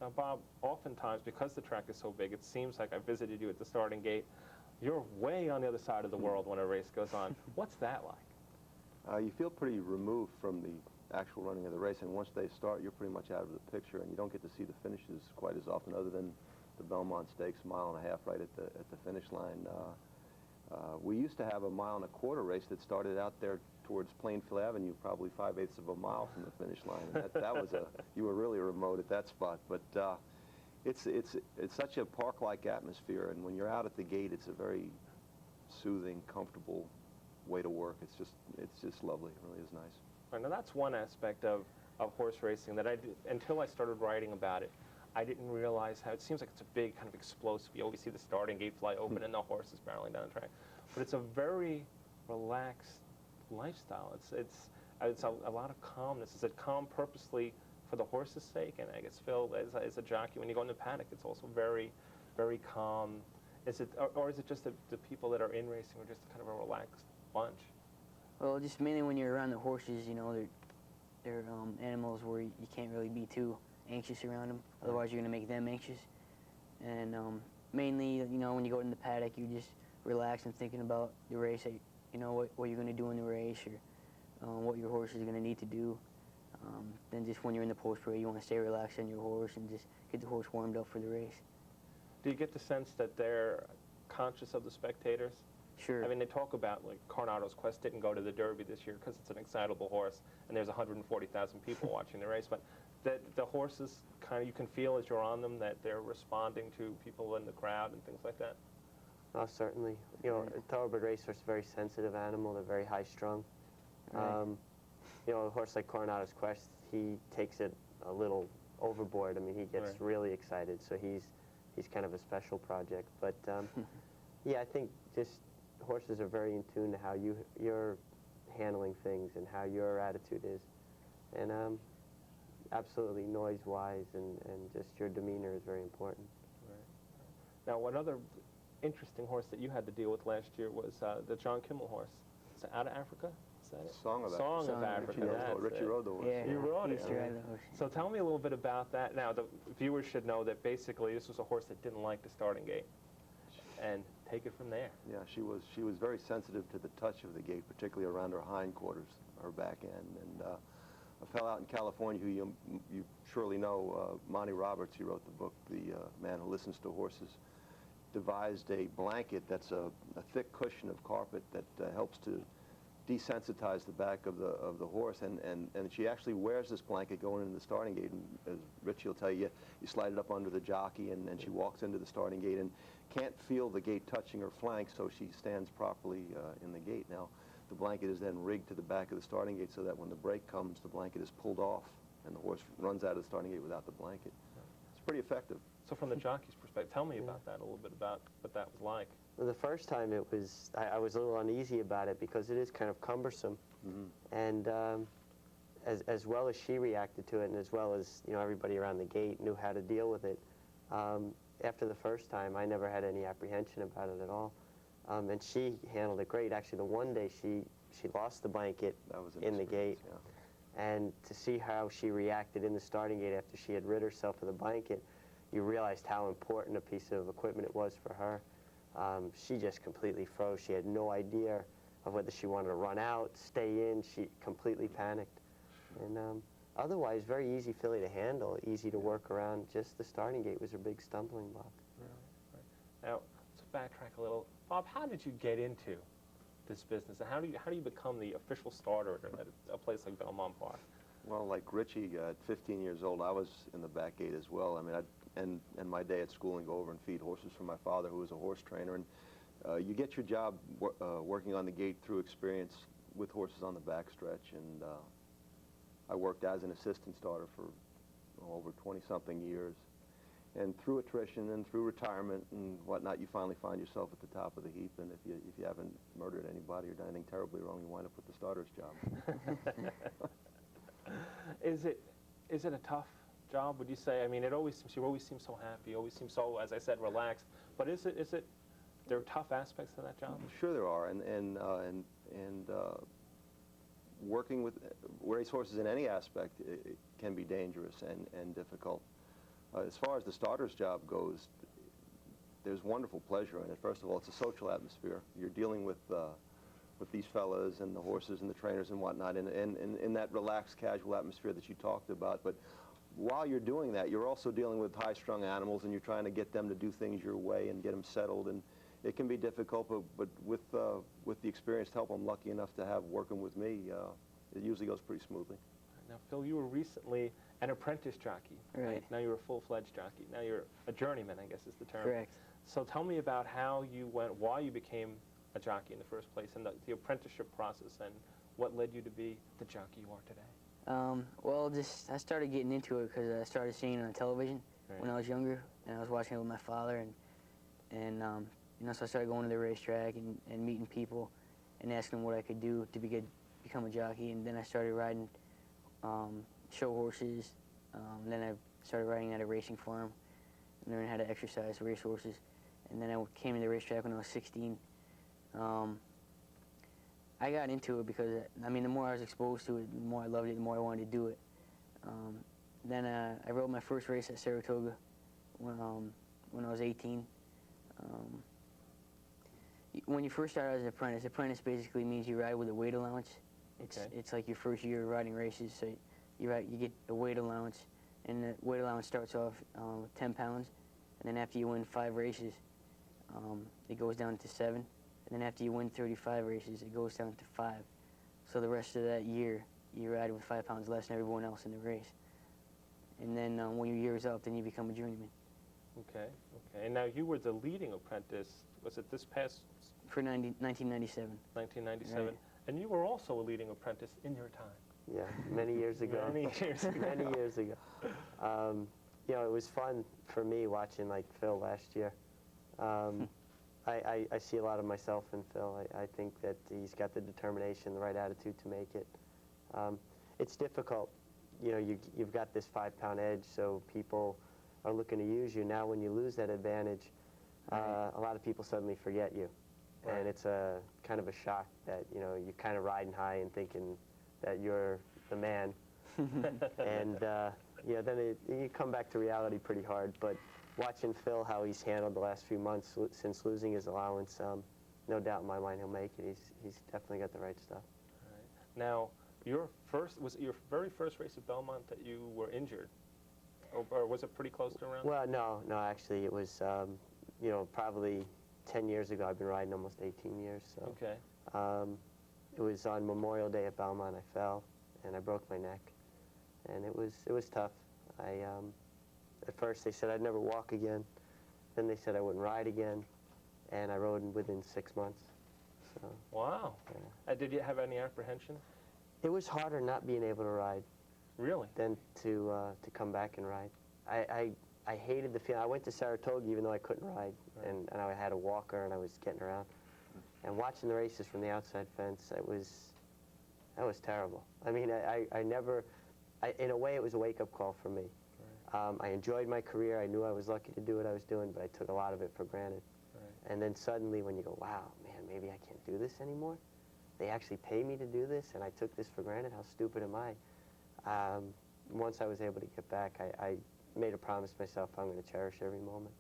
Now, Bob, oftentimes, because the track is so big, it seems like I visited you at the starting gate. You're way on the other side of the world when a race goes on. What's that like? You feel pretty removed from the actual running of the race, and once they start, you're pretty much out of the picture, and you don't get to see the finishes quite as often, other than the Belmont Stakes, 1.5 miles right at the finish line. We used to have a 1.25 mile race that started out there towards Plainfield Avenue, probably 5/8 of a mile from the finish line. And that was you were really remote at that spot. But it's such a park-like atmosphere, and when you're out at the gate, it's a very soothing, comfortable way to work. It's just lovely. It really is nice. Right, now that's one aspect of horse racing that until I started writing about it, I didn't realize how it seems like it's a big kind of explosive. You always see the starting gate fly open and the horses barreling down the track, but it's a very relaxed lifestyle. It's a lot of calmness. Is it calm purposely for the horse's sake? And I guess Phil, as a jockey, when you go in the paddock, it's also very, very calm. Is it, or is it just the people that are in racing are just kind of a relaxed bunch? Well, just mainly when you're around the horses, you know, they're animals where you can't really be too anxious around them. Otherwise, you're going to make them anxious. And mainly, you know, when you go in the paddock, you just relax and thinking about the race, you know, what you're going to do in the race, or what your horse is going to need to do. Then just when you're in the post parade, you want to stay relaxed on your horse and just get the horse warmed up for the race. Do you get the sense that they're conscious of the spectators? Sure. I mean, they talk about, like, Coronado's Quest didn't go to the Derby this year because it's an excitable horse, and there's 140,000 people watching the race, but the horses, kind of, you can feel as you're on them that they're responding to people in the crowd and things like that. Oh, certainly. You know, a thoroughbred racehorse is a very sensitive animal. They're very high-strung. Right. You know, a horse like Coronado's Quest, he takes it a little overboard. I mean, he gets really excited, so he's kind of a special project. But yeah, I think just horses are very in tune to how you're handling things and how your attitude is, and absolutely noise-wise and just your demeanor is very important. Right. Now, one other interesting horse that you had to deal with last year was the John Kimmel horse. Is it out of Africa? Is that it? Song of Africa. Richie rode the horse. Yeah, you rode it. Yeah. So tell me a little bit about that. Now, the viewers should know that basically this was a horse that didn't like the starting gate, and take it from there. Yeah, she was very sensitive to the touch of the gate, particularly around her hindquarters, her back end. And a fellow out in California who you surely know, Monty Roberts, he wrote the book, The Man Who Listens to Horses, devised a blanket that's a thick cushion of carpet that helps to desensitize the back of the horse, and she actually wears this blanket going into the starting gate, and as Richie will tell you, you slide it up under the jockey, and she walks into the starting gate and can't feel the gate touching her flank, so she stands properly in the gate. Now, the blanket is then rigged to the back of the starting gate so that when the break comes, the blanket is pulled off, and the horse runs out of the starting gate without the blanket. It's pretty effective. So from the jockey's perspective, tell me about that, a little bit about what that was like. Well, the first time it was, I was a little uneasy about it because it is kind of cumbersome. And as well as she reacted to it, and as well as, you know, everybody around the gate knew how to deal with it, after the first time, I never had any apprehension about it at all. And she handled it great. Actually, the one day she lost the blanket in the gate, and to see how she reacted in the starting gate after she had rid herself of the blanket, you realized how important a piece of equipment it was for her. She just completely froze. She had no idea of whether she wanted to run out, stay in. She completely panicked. And otherwise, very easy filly to handle, easy to work around. Just the starting gate was her big stumbling block. Right. Now, let's backtrack a little. Bob, how did you get into this business, and how do you become the official starter at a place like Belmont Park? Well, like Richie, at 15 years old, I was in the back gate as well. I mean, I'd end my day at school and go over and feed horses for my father, who was a horse trainer. And you get your job working on the gate through experience with horses on the backstretch. And I worked as an assistant starter for over 20-something years. And through attrition and through retirement and whatnot, you finally find yourself at the top of the heap. And if you haven't murdered anybody or done anything terribly wrong, you wind up with the starter's job. Is it a tough job, would you say? I mean, you always seem so happy, always seem so, as I said, relaxed. But is it there are tough aspects to that job? Sure there are, and working with racehorses in any aspect, it can be dangerous and difficult. As far as the starter's job goes, there's wonderful pleasure in it. First of all, it's a social atmosphere. You're dealing with these fellas and the horses and the trainers and whatnot in that relaxed, casual atmosphere that you talked about. But while you're doing that, you're also dealing with high-strung animals, and you're trying to get them to do things your way and get them settled. And it can be difficult, but with the experienced help I'm lucky enough to have working with me, it usually goes pretty smoothly. Now, Phil, you were recently an apprentice jockey. Right. Now you're a full-fledged jockey. Now you're a journeyman, I guess is the term. Correct. So tell me about how you went, why you became a jockey in the first place, and the apprenticeship process, and what led you to be the jockey you are today. Well, I started getting into it because I started seeing it on television Right. when I was younger, and I was watching it with my father, and you know, so I started going to the racetrack and meeting people and asking them what I could do to become a jockey, and then I started riding show horses, then I started riding at a racing farm and learned how to exercise race horses, and then I came to the racetrack when I was 16. I got into it because, I mean, the more I was exposed to it, the more I loved it, the more I wanted to do it. Then I rode my first race at Saratoga when I was 18. When you first start out as an apprentice basically means you ride with a weight allowance. It's like your first year of riding races, so you get a weight allowance, and the weight allowance starts off with 10 pounds, and then after you win 5 races, it goes down to 7, and then after you win 35 races, it goes down to 5. So the rest of that year, you ride with 5 pounds less than everyone else in the race. And then when your year is up, then you become a journeyman. Okay. And now you were the leading apprentice, was it this past For 1997. 1997? Right. And you were also a leading apprentice in your time. Yeah, many years ago. Many years ago. Many years ago. You know, it was fun for me watching like Phil last year. I see a lot of myself in Phil. I think that he's got the determination, the right attitude to make it. It's difficult. You know, you've got this 5-pound edge, so people are looking to use you. Now when you lose that advantage, a lot of people suddenly forget you. Right. And it's a kind of a shock that, you know, you're kind of riding high and thinking that you're the man. And, you know, then you come back to reality pretty hard. But watching Phil, how he's handled the last few months since losing his allowance, no doubt in my mind he'll make it. He's definitely got the right stuff. All right. Now, was it your very first race at Belmont that you were injured? Or was it pretty close to around? Well, no, actually it was, you know, probably 10 years ago. I've been riding almost 18 years. So. Okay. It was on Memorial Day at Belmont. I fell and I broke my neck, and it was tough. At first they said I'd never walk again, then they said I wouldn't ride again, and I rode within 6 months. So. Wow. Yeah. Did you have any apprehension? It was harder not being able to ride. Really? Than to come back and ride. I hated the feeling. I went to Saratoga even though I couldn't ride, Right. and I had a walker and I was getting around. And watching the races from the outside fence, that was terrible. I mean, in a way it was a wake-up call for me. Right. I enjoyed my career. I knew I was lucky to do what I was doing, but I took a lot of it for granted. Right. And then suddenly when you go, wow, man, maybe I can't do this anymore. They actually pay me to do this, and I took this for granted. How stupid am I? Once I was able to get back, I made a promise to myself I'm going to cherish every moment.